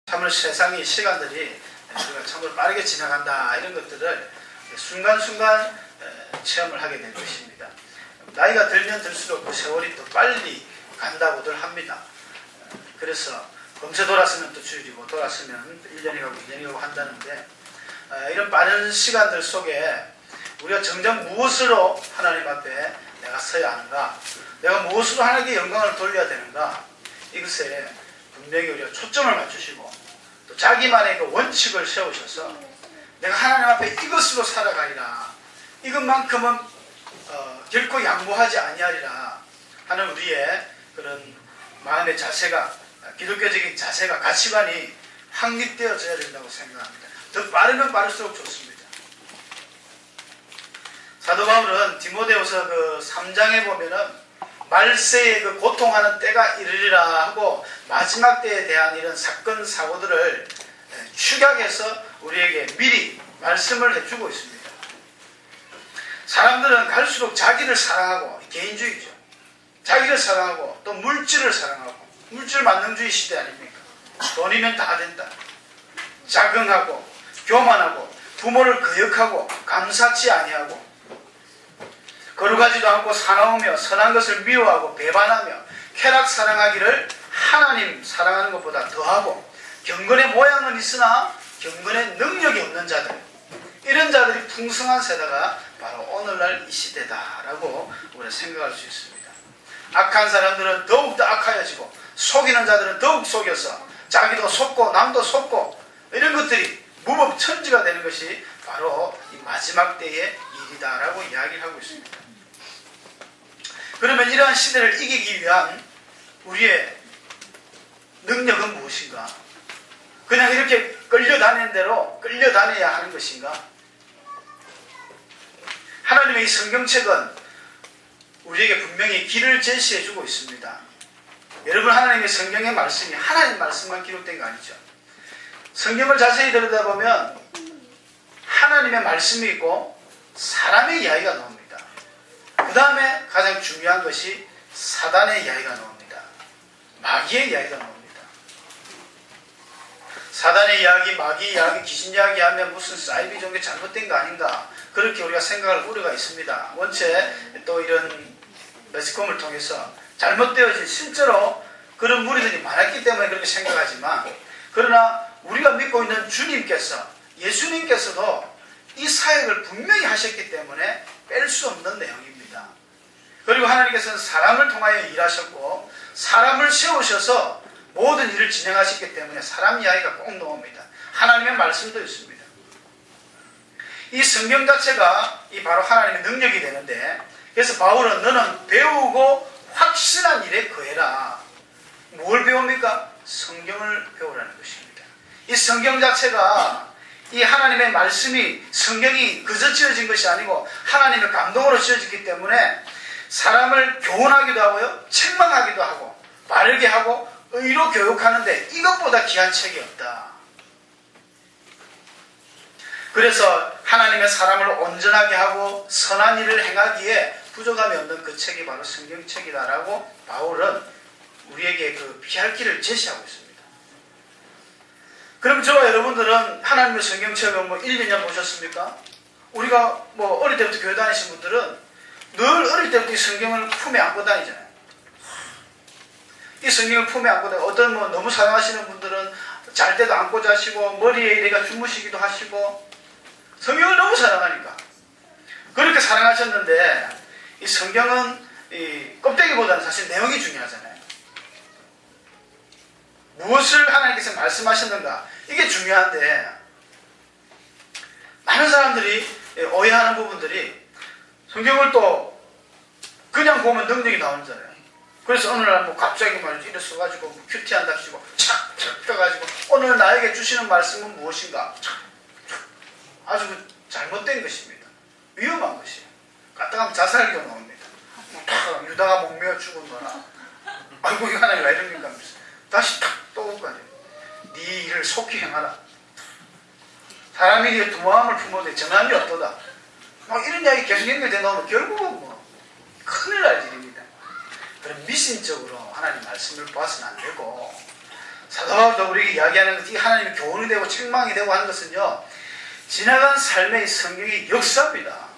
참으로 세상의 시간들이 우리가 참으로 빠르게 지나간다, 이런 것들을 순간순간 체험을 하게 될 것입니다. 나이가 들면 들수록 그 세월이 더 빨리 간다고들 합니다. 그래서 검새 돌았으면 또 주일이고, 돌았으면 1년이 가고 2년이 가고 한다는데, 이런 빠른 시간들 속에 우리가 정작 무엇으로 하나님 앞에 내가 서야 하는가, 내가 무엇으로 하나님께 영광을 돌려야 되는가, 이것에 분명히 우리가 초점을 맞추시고 또 자기만의 그 원칙을 세우셔서 내가 하나님 앞에 이것으로 살아가리라, 이것만큼은 결코 양보하지 아니하리라 하는 우리의 그런 마음의 자세가, 기독교적인 자세가, 가치관이 확립되어져야 된다고 생각합니다. 더 빠르면 빠를수록 좋습니다. 사도 바울은 디모데후서 그 3장에 보면은 말세에 그 고통하는 때가 이르리라 하고 마지막 때에 대한 이런 사건 사고들을 축약해서 우리에게 미리 말씀을 해주고 있습니다. 사람들은 갈수록 자기를 사랑하고, 개인주의죠. 자기를 사랑하고 또 물질을 사랑하고, 물질 만능주의 시대 아닙니까? 돈이면 다 된다. 자긍하고 교만하고 부모를 거역하고 감사치 아니하고 거룩하지도 않고 사나우며 선한 것을 미워하고 배반하며 쾌락 사랑하기를 하나님 사랑하는 것보다 더하고 경건의 모양은 있으나 경건의 능력이 없는 자들, 이런 자들이 풍성한 세대가 바로 오늘날 이 시대다라고 우리가 생각할 수 있습니다. 악한 사람들은 더욱더 악하여지고 속이는 자들은 더욱 속여서 자기도 속고 남도 속고, 이런 것들이 무법천지가 되는 것이 바로 이 마지막 때의 일이다라고 이야기를 하고 있습니다. 그러면 이러한 시대를 이기기 위한 우리의 능력은 무엇인가? 그냥 이렇게 끌려다니는 대로 끌려다녀야 하는 것인가? 하나님의 이 성경책은 우리에게 분명히 길을 제시해주고 있습니다. 여러분, 하나님의 성경의 말씀이 하나님 말씀만 기록된 거 아니죠? 성경을 자세히 들여다보면 하나님의 말씀이 있고 사람의 이야기가 나옵니다. 그 다음에 가장 중요한 것이 사단의 이야기가 나옵니다. 마귀의 이야기가 나옵니다. 사단의 이야기, 마귀 이야기, 귀신 이야기 하면 무슨 사이비 종교 잘못된 거 아닌가, 그렇게 우리가 생각할 우려가 있습니다. 원체 또 이런 매스컴을 통해서 잘못되어진, 실제로 그런 무리들이 많았기 때문에 그렇게 생각하지만, 그러나 우리가 믿고 있는 주님께서, 예수님께서도 이 사역을 분명히 하셨기 때문에 뺄 수 없는 내용입니다. 그리고 하나님께서는 사람을 통하여 일하셨고 사람을 세우셔서 모든 일을 진행하셨기 때문에 사람 이야기가 꼭 나옵니다. 하나님의 말씀도 있습니다. 이 성경 자체가 이 바로 하나님의 능력이 되는데, 그래서 바울은 너는 배우고 확신한 일에 거해라. 뭘 배웁니까? 성경을 배우라는 것입니다. 이 성경 자체가, 이 하나님의 말씀이, 성경이 그저 지어진 것이 아니고 하나님의 감동으로 지어졌기 때문에 사람을 교훈하기도 하고요, 책망하기도 하고 바르게 하고 의로 교육하는데 이것보다 귀한 책이 없다. 그래서 하나님의 사람을 온전하게 하고 선한 일을 행하기에 부족함이 없는 그 책이 바로 성경책이다라고 바울은 우리에게 그 피할 길을 제시하고 있습니다. 그럼 저와 여러분들은 하나님의 성경책을 1, 2년 보셨습니까? 우리가 어릴 때부터 교회 다니신 분들은 늘 어릴 때부터 이 성경을 품에 안고 다니잖아요. 이 성경을 품에 안고 다니고, 어떤 너무 사랑하시는 분들은 잘 때도 안고 자시고 머리에 이래가 주무시기도 하시고, 성경을 너무 사랑하니까 그렇게 사랑하셨는데, 이 성경은 이 껍데기보다는 사실 내용이 중요하잖아요. 무엇을 하나님께서 말씀하셨는가, 이게 중요한데, 많은 사람들이 오해하는 부분들이, 성경을 또 그냥 보면 능력이 나오잖아요. 그래서 어느 날 갑자기 말이죠, 이래 써가지고 큐티한답시고 착착 떠가지고 오늘 나에게 주시는 말씀은 무엇인가, 아주 잘못된 것입니다. 위험한 것이에요. 갔다 가면 자살기도 나옵니다. 유다가 목매어 죽은 거나, 아이고 이거 하나님 왜 이럽니까 하면서 다시 탁 또 오고 가요. 네 일을 속히 행하라. 사람이 이게 두 마음을 품어도 정함이 어떠다, 이런 이야기 계속 연결되어 나오면 결국은 큰일 날 일입니다. 그럼 미신적으로 하나님 말씀을 봐서는 안 되고, 사도 바울도 우리에게 이야기하는 것이 하나님의 교훈이 되고 책망이 되고 하는 것은요, 지나간 삶의 성경이 역사입니다.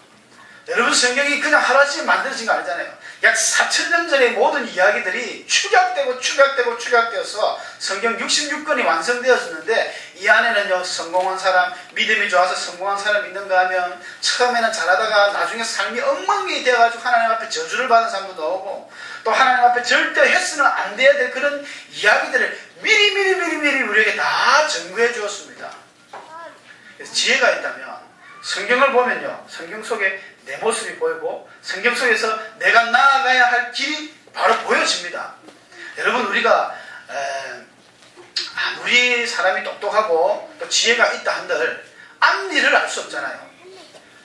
여러분, 성경이 그냥 하루아침에 만들어진 거 아니잖아요. 약 4,000년 전의 모든 이야기들이 축약되어서 성경 66권이 완성되어졌는데, 이 안에는요, 성공한 사람, 믿음이 좋아서 성공한 사람 있는가 하면 처음에는 잘하다가 나중에 삶이 엉망이 되어가지고 하나님 앞에 저주를 받은 사람도 나오고, 또 하나님 앞에 절대 해서는 안 돼야 될 그런 이야기들을 미리 우리에게 다 증거해 주었습니다. 그래서 지혜가 있다면 성경을 보면요, 성경 속에 내 모습이 보이고 성경 속에서 내가 나아가야 할 길이 바로 보여집니다. 여러분, 우리가 아무리 사람이 똑똑하고 또 지혜가 있다 한들 앞일을 알 수 없잖아요.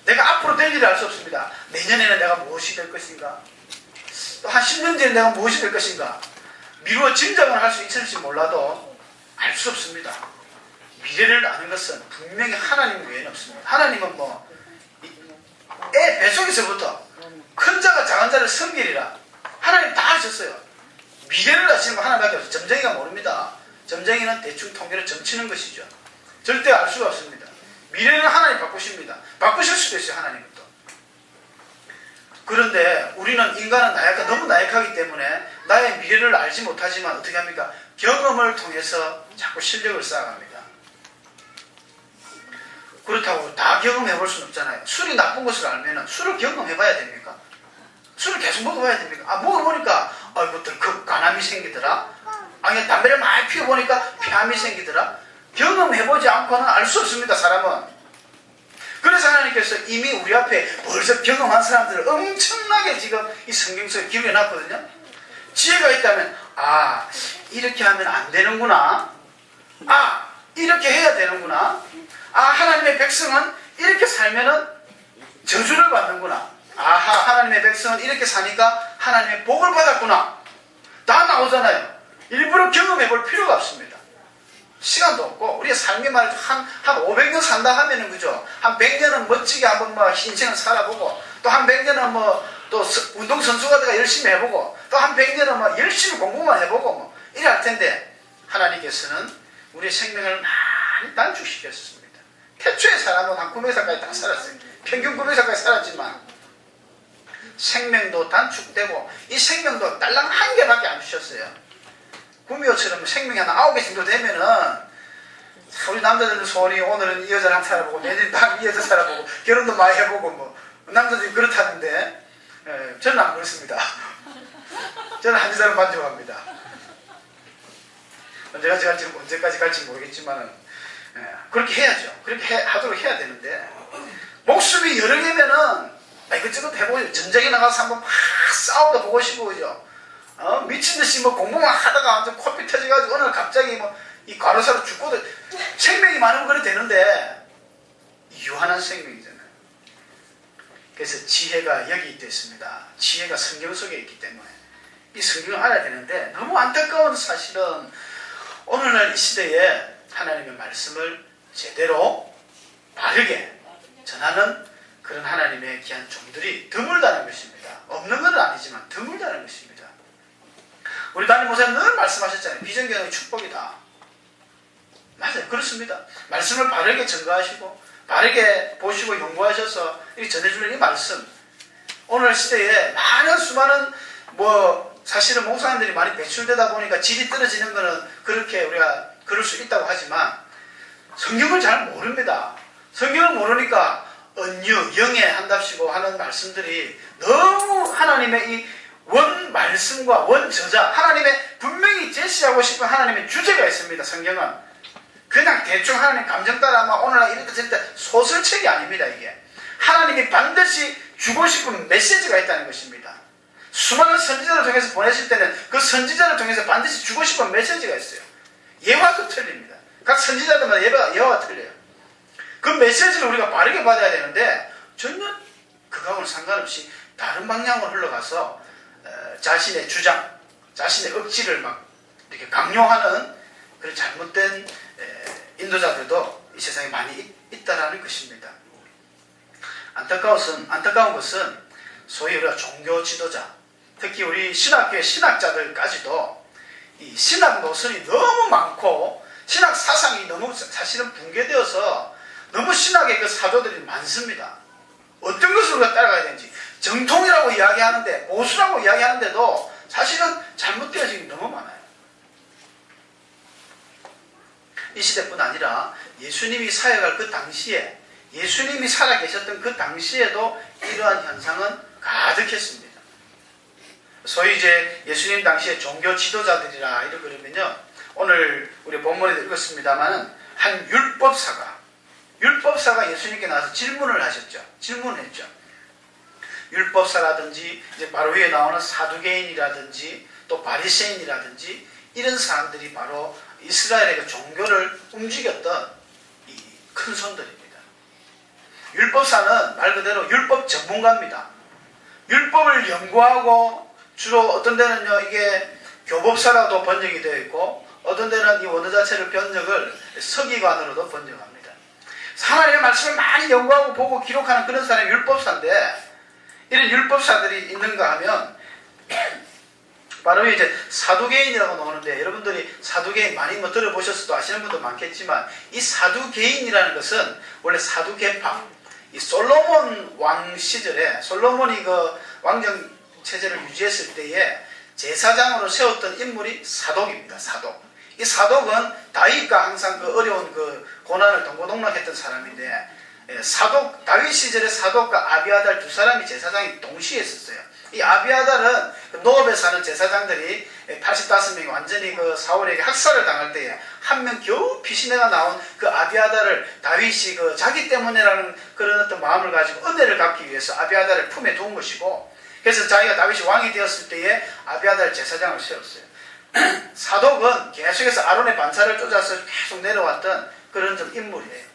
내가 앞으로 될 일을 알 수 없습니다. 내년에는 내가 무엇이 될 것인가, 또 한 10년 뒤에 내가 무엇이 될 것인가, 미루어 짐작을 할 수 있을지 몰라도 알 수 없습니다. 미래를 아는 것은 분명히 하나님 외에는 없습니다. 하나님은 애 뱃속에서부터 큰 자가 작은 자를 섬기리라, 하나님 다 하셨어요. 미래를 아시는 건 하나님밖에 없어요. 점쟁이가 모릅니다. 점쟁이는 대충 통계를 점치는 것이죠. 절대 알 수가 없습니다. 미래는 하나님 바꾸십니다. 바꾸실 수도 있어요, 하나님은 또. 그런데 우리는, 인간은 너무 나약하기 때문에 나의 미래를 알지 못하지만 어떻게 합니까? 경험을 통해서 자꾸 실력을 쌓아갑니다. 그렇다고 다 경험해 볼 수는 없잖아요. 술이 나쁜 것을 알면 술을 경험해 봐야 됩니까? 술을 계속 먹어봐야 됩니까? 먹어보니까 아이고 덜컥 간암이 생기더라, 아니 담배를 많이 피워보니까 폐암이 생기더라. 경험해보지 않고는 알 수 없습니다, 사람은. 그래서 하나님께서 이미 우리 앞에 벌써 경험한 사람들을 엄청나게 지금 이 성경 속에 기록해 놨거든요. 지혜가 있다면, 이렇게 하면 안 되는구나, 이렇게 해야 되는구나, 하나님의 백성은 이렇게 살면은 저주를 받는구나, 하나님의 백성은 이렇게 사니까 하나님의 복을 받았구나, 다 나오잖아요. 일부러 경험해 볼 필요가 없습니다. 시간도 없고, 우리의 삶이 말이죠, 한 500년 산다 하면은, 그죠? 한 100년은 멋지게 한번 인생을 살아보고, 또 한 100년은 또 운동선수가 내가 열심히 해보고, 또 한 100년은 열심히 공부만 해보고, 이래 할 텐데, 하나님께서는 우리의 생명을 많이 단축시켰습니다. 태초에 사람은 한 900살까지 다 살았어요. 평균 900살까지 살았지만, 생명도 단축되고, 이 생명도 딸랑 한 개밖에 안 주셨어요. 구미호처럼 생명이 한 9개 정도 되면은, 우리 남자들은 소원이 오늘은 이 여자를 한번 살아보고, 내일 밤 이 여자 살아보고, 결혼도 많이 해보고, 남자들이 그렇다는데, 저는 안 그렇습니다. 저는 한 여자를 만족합니다. 언제까지 갈지 모르겠지만은, 그렇게 해야죠. 그렇게 하도록 해야 되는데, 목숨이 여러 개면은, 이것저것 해보죠. 전쟁에 나가서 한번 막 싸우다 보고 싶고, 그죠? 미친듯이 공부만 하다가 완전 코피 터져가지고 어느 날 갑자기 이 과로사로 죽고도, 생명이 많으면 그래 되는데, 유한한 생명이잖아요. 그래서 지혜가 여기 있습니다. 지혜가 성경 속에 있기 때문에 이 성경을 알아야 되는데, 너무 안타까운 사실은 오늘날 이 시대에 하나님의 말씀을 제대로 바르게 전하는 그런 하나님의 귀한 종들이 드물다는 것입니다. 없는 건 아니지만 드물다는 것입니다. 우리 담임 목사님 늘 말씀하셨잖아요. 비정경의 축복이다. 맞아요. 그렇습니다. 말씀을 바르게 증거하시고 바르게 보시고 연구하셔서 이렇게 전해주는 이 말씀, 오늘 시대에 수많은 사실은 목사님들이 많이 배출되다 보니까 질이 떨어지는 거는 그렇게 우리가 그럴 수 있다고 하지만, 성경을 잘 모릅니다. 성경을 모르니까 영에 한답시고 하는 말씀들이 너무 하나님의 이 원 말씀과 원 저자, 하나님의 분명히 제시하고 싶은 하나님의 주제가 있습니다. 성경은 그냥 대충 하나님 감정 따라 오늘날 이랬다 저랬다 소설책이 아닙니다. 이게 하나님이 반드시 주고 싶은 메시지가 있다는 것입니다. 수많은 선지자를 통해서 보내실 때는 그 선지자를 통해서 반드시 주고 싶은 메시지가 있어요. 예화도 틀립니다. 각 선지자들마다 예화가 틀려요. 그 메시지를 우리가 바르게 받아야 되는데, 전혀 그거하고는 상관없이 다른 방향으로 흘러가서 자신의 주장, 자신의 억지를 이렇게 강요하는 그런 잘못된 인도자들도 이 세상에 많이 있다라는 것입니다. 안타까운 것은 소위 우리가 종교 지도자, 특히 우리 신학교의 신학자들까지도 이 신학 노선이 너무 많고 신학 사상이 너무 사실은 붕괴되어서 너무 신학의 그 사도들이 많습니다. 어떤 것을 우리가 따라가야 되는지 정통이라고 이야기하는데 보수라고 이야기하는데도 사실은 잘못되어진 게 너무 많아요. 이 시대뿐 아니라 예수님이 사역할 그 당시에 예수님이 살아계셨던 그 당시에도 이러한 현상은 가득했습니다. 소위 이제 예수님 당시에 종교 지도자들이라 이렇게 그러면요, 오늘 우리 본문에도 읽었습니다만 한 율법사가 예수님께 나와서 질문을 하셨죠. 질문했죠. 율법사라든지 이제 바로 위에 나오는 사두개인이라든지 또 바리새인이라든지 이런 사람들이 바로 이스라엘의 그 종교를 움직였던 이 큰 손들입니다. 율법사는 말 그대로 율법 전문가입니다. 율법을 연구하고 주로 어떤 데는요 이게 교법사라도 번역이 되어 있고 어떤 데는 이 원어 자체를 번역을 서기관으로도 번역합니다. 하나님의 말씀을 많이 연구하고 보고 기록하는 그런 사람이 율법사인데 이런 율법사들이 있는가 하면 바로 이제 사두개인이라고 나오는데 여러분들이 사두개인 많이 뭐 들어보셨어도 아시는 분도 많겠지만 이 사두개인이라는 것은 원래 사두개파 이 솔로몬 왕 시절에 솔로몬이 그 왕정 체제를 유지했을 때에 제사장으로 세웠던 인물이 사독입니다. 사독. 이 사독은 다윗과 항상 그 어려운 그 고난을 동고동락했던 사람인데 사독 다윗 시절에 사독과 아비아달 두 사람이 제사장이 동시에 있었어요. 이 아비아달은 그 노업에 사는 제사장들이 85명이 완전히 그 사울에게 학살을 당할 때에 한 명 겨우 피신해가 나온 그 아비아달을 다윗이 그 자기 때문에라는 그런 어떤 마음을 가지고 은혜를 갚기 위해서 아비아달을 품에 둔 것이고 그래서 자기가 다윗이 왕이 되었을 때에 아비아달 제사장을 세웠어요. 사독은 계속해서 아론의 반차를 쫓아서 계속 내려왔던 그런 좀 인물이에요.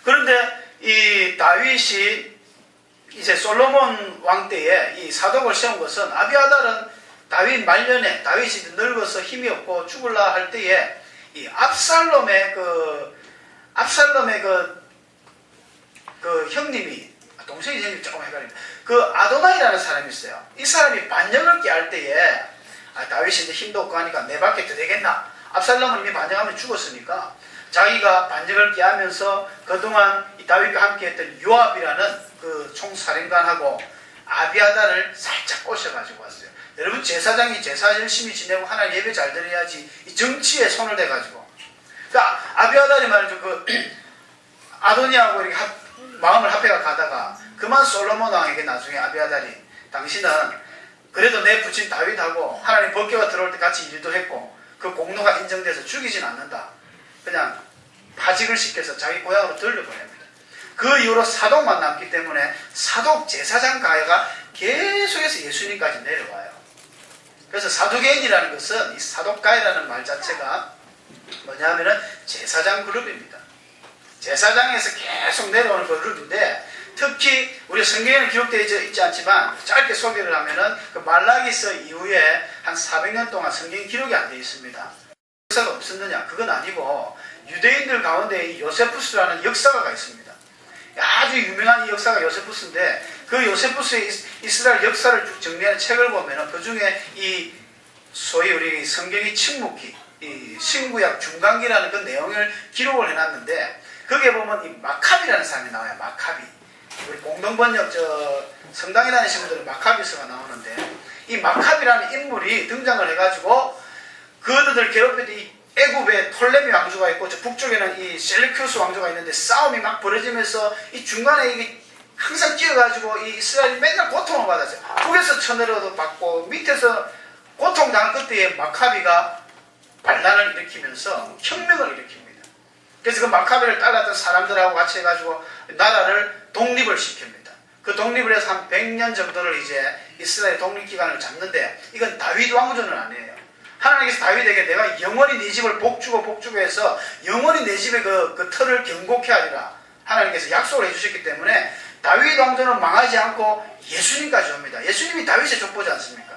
그런데 이 다윗이 이제 솔로몬 왕 때에 이 사독을 세운 것은 아비아달은 다윗 말년에 다윗이 늙어서 힘이 없고 죽을라 할 때에 이 압살롬의 그 형님이 동생이 생긴 조금 헷갈립니다. 그 아도나이라는 사람이 있어요. 이 사람이 반역을 깨할 때에 다윗이 이제 힘도 없고 하니까 내 밖에 더 되겠나? 압살롬은 이미 반역하면 죽었으니까 자기가 반역을 깨하면서 그동안 이 다윗과 함께 했던 요압이라는 그 총사령관하고 아비아달을 살짝 꼬셔가지고 왔어요. 여러분 제사장이 제사 열심히 지내고 하나님 예배 잘 드려야지 이 정치에 손을 대가지고 그러니까 아비아달이 말이죠. 그 아도니하고 이렇게 마음을 합해가 가다가 그만 솔로몬 왕에게 나중에 아비아달이 당신은 그래도 내 부친 다윗하고 하나님 법궤가 들어올 때 같이 일도 했고 그 공로가 인정돼서 죽이진 않는다. 그냥 파직을 시켜서 자기 고향으로 돌려보냅니다. 그 이후로 사독만 남기 때문에 사독 제사장 가해가 계속해서 예수님까지 내려와요. 그래서 사두개인이라는 것은 이 사독 가해라는 말 자체가 뭐냐면은 제사장 그룹입니다. 제사장에서 계속 내려오는 그룹인데 특히 우리 성경에는 기록되어 있지 않지만 짧게 소개를 하면은 그 말라기서 이후에 한 400년 동안 성경 기록이 안 되어 있습니다. 역사가 없었느냐? 그건 아니고 유대인들 가운데 이 요세푸스라는 역사가가 있습니다. 아주 유명한 이 역사가 요세푸스인데 그 요세푸스의 이스라엘 역사를 쭉 정리하는 책을 보면은 그 중에 이 소위 우리 성경이 침묵기, 이 신구약 중간기라는 그 내용을 기록을 해놨는데 거기에 보면 이 마카비라는 사람이 나와요. 마카비. 우리 공동번역 성당에 다니시는 분들은 마카비서가 나오는데 이 마카비라는 인물이 등장을 해가지고 그들을 괴롭히던 이 애굽에 톨레미 왕조가 있고 저 북쪽에는 이 셀레큐스 왕조가 있는데 싸움이 막 벌어지면서 이 중간에 이게 항상 끼어가지고 이 이스라엘이 맨날 고통을 받았어요. 북에서 쳐내려도 받고 밑에서 고통당한 끝에 마카비가 반란을 일으키면서 혁명을 일으킵니다. 그래서 그 마카비를 따랐던 사람들하고 같이 해가지고 나라를 독립을 시킵니다. 그 독립을 해서 한 100년 정도를 이제 이스라엘 독립기간을 잡는데 이건 다윗 왕조는 아니에요. 하나님께서 다윗에게 내가 영원히 네 집을 복주고 해서 영원히 내 집의 그 틀을 견고케 하리라 하나님께서 약속을 해주셨기 때문에 다윗 왕조는 망하지 않고 예수님까지 옵니다. 예수님이 다윗의 족보지 않습니까?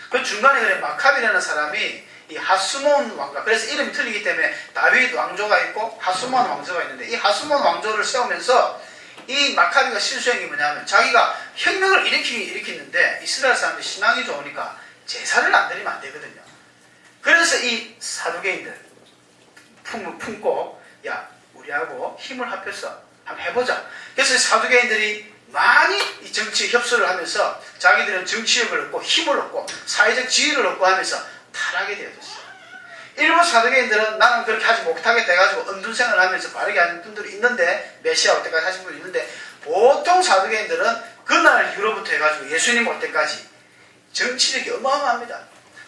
그 중간에 그래 마카비라는 사람이 이 하스몬 왕조, 그래서 이름이 틀리기 때문에 다윗 왕조가 있고 하스몬 왕조가 있는데 이 하스몬 왕조를 세우면서 이 마카비가 실수한 게 뭐냐면 자기가 혁명을 일으키는데 이스라엘 사람들이 신앙이 좋으니까 제사를 안 드리면 안 되거든요. 그래서 이 사두개인들 품고 야 우리하고 힘을 합해서 한번 해보자. 그래서 사두개인들이 많이 이 정치에 협소를 하면서 자기들은 정치력을 얻고 힘을 얻고 사회적 지위를 얻고 하면서 타락이 되어졌어요. 일부 사두개인들은 나는 그렇게 하지 못하겠다 해가지고 은둔생을 하면서 바르게 하는 분들이 있는데, 메시아 올 때까지 하신 분이 있는데, 보통 사두개인들은 그날 이후로부터 해가지고 예수님 올 때까지 정치력이 어마어마합니다.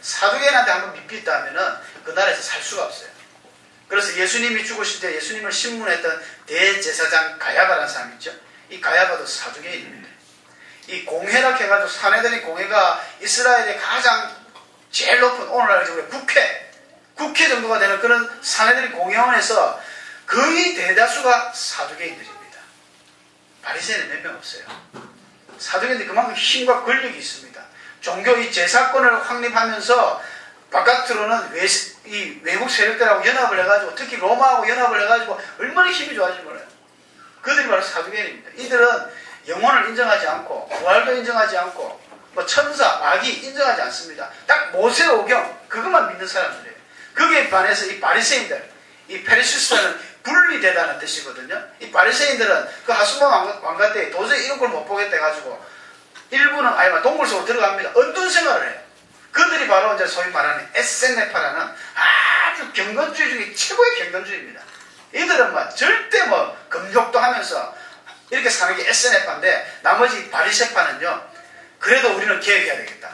사두개인한테 한번 밑비있다 하면은 그 나라에서 살 수가 없어요. 그래서 예수님이 죽으실 때 예수님을 신문했던 대제사장 가야바라는 사람이 있죠. 이 가야바도 사두개인입니다. 이 공회라 해가지고 산헤드린 공회가 이스라엘의 가장 제일 높은, 오늘날 국회 정도가 되는 그런 산헤드린 공회원에서 거의 대다수가 사두개인들입니다. 바리새인은 몇 명 없어요. 사두개인들이 그만큼 힘과 권력이 있습니다. 종교 이 제사권을 확립하면서 바깥으로는 이 외국 세력들하고 연합을 해가지고, 특히 로마하고 연합을 해가지고 얼마나 힘이 좋아질지 몰라요. 그들이 바로 사두개인입니다. 이들은 영혼을 인정하지 않고 부활도 인정하지 않고 뭐 천사, 마귀 인정하지 않습니다. 딱 모세오경 그것만 믿는 사람들이에요. 거기에 반해서 이 바리새인들, 이 페리시스라는 분리되다는 뜻이거든요. 이 바리새인들은 그 하수마 왕가 때 도저히 이런 걸 못 보겠다 해가지고 일부는 아예 동굴 속으로 들어갑니다. 언둔 생활을 해요. 그들이 바로 이제 소위 말하는 에센네파라는 아주 경건주의 중에 최고의 경건주의입니다. 이들은 뭐 절대 뭐 금욕도 하면서 이렇게 사는 게 에센네파인데, 나머지 바리새파는요, 그래도 우리는 개혁해야 되겠다.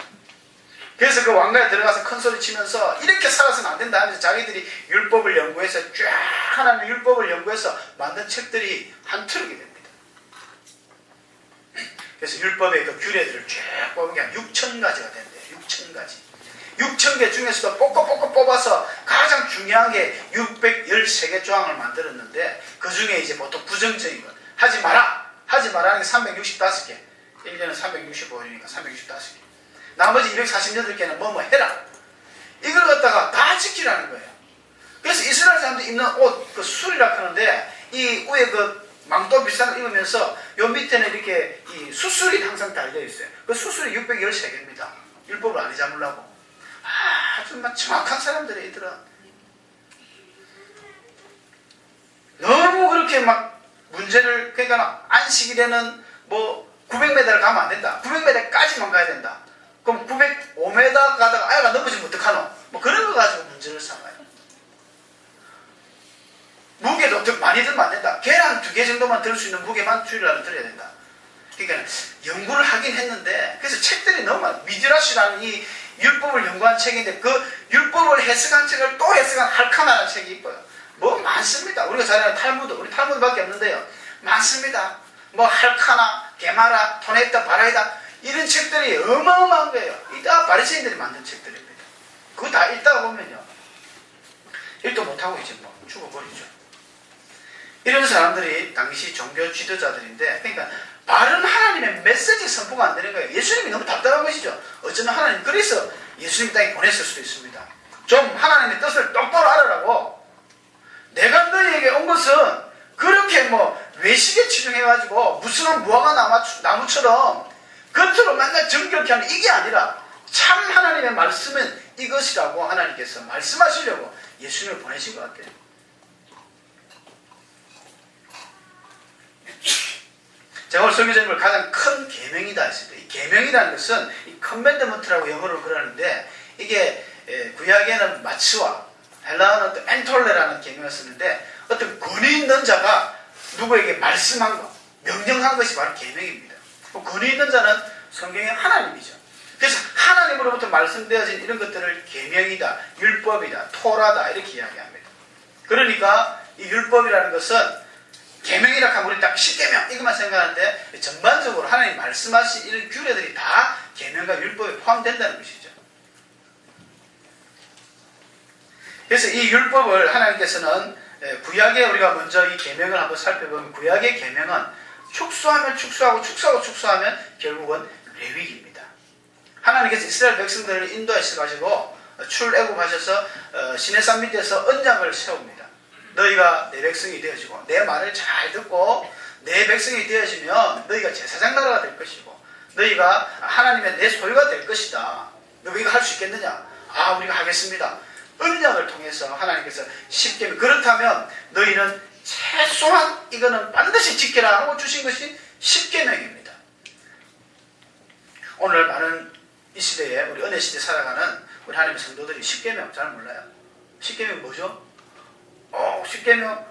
그래서 그 왕가에 들어가서 큰 소리 치면서 이렇게 살아서는 안 된다 하면서 자기들이 율법을 연구해서 쫙 하나님의 율법을 연구해서 만든 책들이 한 트럭이 됩니다. 그래서 율법의 그 규례들을 쫙 뽑은 게 한 6,000가지가 된대요. 6,000가지. 6,000개 중에서도 뽑고 뽑아서 가장 중요한 게 613개 조항을 만들었는데, 그 중에 이제 보통 부정적인 것, 하지 마라! 하지 마라는 게 365개. 1년은 365일이니까 365개. 나머지 248개는 뭐뭐 해라. 이걸 갖다가 다 지키라는 거예요. 그래서 이스라엘 사람들이 입는 옷, 그 수술이라 하는데, 이 위에 그 망토 비슷한 거 입으면서 요 밑에는 이렇게 이 수술이 항상 달려있어요. 그 수술이 613개입니다. 율법을 안 잊어물라고. 아주 막 정확한 사람들이 이들은. 너무 그렇게 막 문제를, 그러니까 안식일에는 뭐 900m를 가면 안 된다. 900m까지만 가야 된다. 그럼 905m 가다가 아이가 넘어지면 어떡하노? 뭐 그런 거 가지고 문제를 삼아요. 무게도 더 많이 들면 안 된다. 계란 2개 정도만 들 수 있는 무게만 주일날은 들어야 된다. 그러니까 연구를 하긴 했는데, 그래서 책들이 너무 많아요. 미드라시라는 이 율법을 연구한 책인데, 그 율법을 해석한 책을 또 해석한 할카나라는 책이 있고요. 뭐 많습니다. 우리가 잘 아는 탈무드, 우리 탈무드밖에 없는데요. 많습니다. 뭐 할카나, 게마라, 토네타, 바라이다, 이런 책들이 어마어마한 거예요. 이따 바리새인들이 만든 책들입니다. 그거 다 읽다가 보면요, 일도 못하고 이제 뭐 죽어버리죠. 이런 사람들이 당시 종교 지도자들인데, 그러니까 바른 하나님의 메시지 선포가 안 되는 거예요. 예수님이 너무 답답한 것이죠. 어쩌면 하나님 그래서 예수님 땅에 보냈을 수도 있습니다. 좀 하나님의 뜻을 똑바로 알아라고. 내가 너희에게 온 것은 그렇게 뭐 외식에 치중해가지고 무슨 무화과 나무처럼 겉으로 맨날 정결케 하는 이게 아니라 참 하나님의 말씀은 이것이라고 하나님께서 말씀하시려고 예수님을 보내신 것 같아요. 제가 오늘 설교자님 을 가장 큰 계명이다 했습니다. 이 계명이라는 것은 이 컨멘드먼트라고 영어로 그러는데, 이게 구약에는 마츠와 헬라어는 또 엔톨레라는 계명을 쓰는데, 어떤 권위 있는 자가 누구에게 말씀한 것, 명령한 것이 바로 계명입니다. 권위 있는 자는 성경의 하나님이죠. 그래서 하나님으로부터 말씀되어진 이런 것들을 계명이다, 율법이다, 토라다 이렇게 이야기합니다. 그러니까 이 율법이라는 것은 계명이라 하면 우리 딱 10계명 이것만 생각하는데, 전반적으로 하나님 말씀하신 이런 규례들이 다 계명과 율법에 포함된다는 것이죠. 그래서 이 율법을 하나님께서는 구약에, 우리가 먼저 이 계명을 한번 살펴보면, 구약의 계명은 축소하면 축소하고 축소하면 결국은 레위기입니다. 하나님께서 이스라엘 백성들을 인도하셔가지고 출애굽하셔서 시내산 밑에서 언약을 세웁니다. 너희가 내 백성이 되어지고 내 말을 잘 듣고 내 백성이 되어지면 너희가 제사장 나라가 될 것이고 너희가 하나님의 내 소유가 될 것이다. 너 이거 할 수 있겠느냐? 아, 우리가 하겠습니다. 언약을 통해서 하나님께서 10계명, 그렇다면 너희는 최소한 이거는 반드시 지켜라 하고 주신 것이 10계명입니다. 오늘 많은 이 시대에, 우리 은혜 시대에 살아가는 우리 하나님의 성도들이 10계명 잘 몰라요. 10계명 뭐죠? 10계명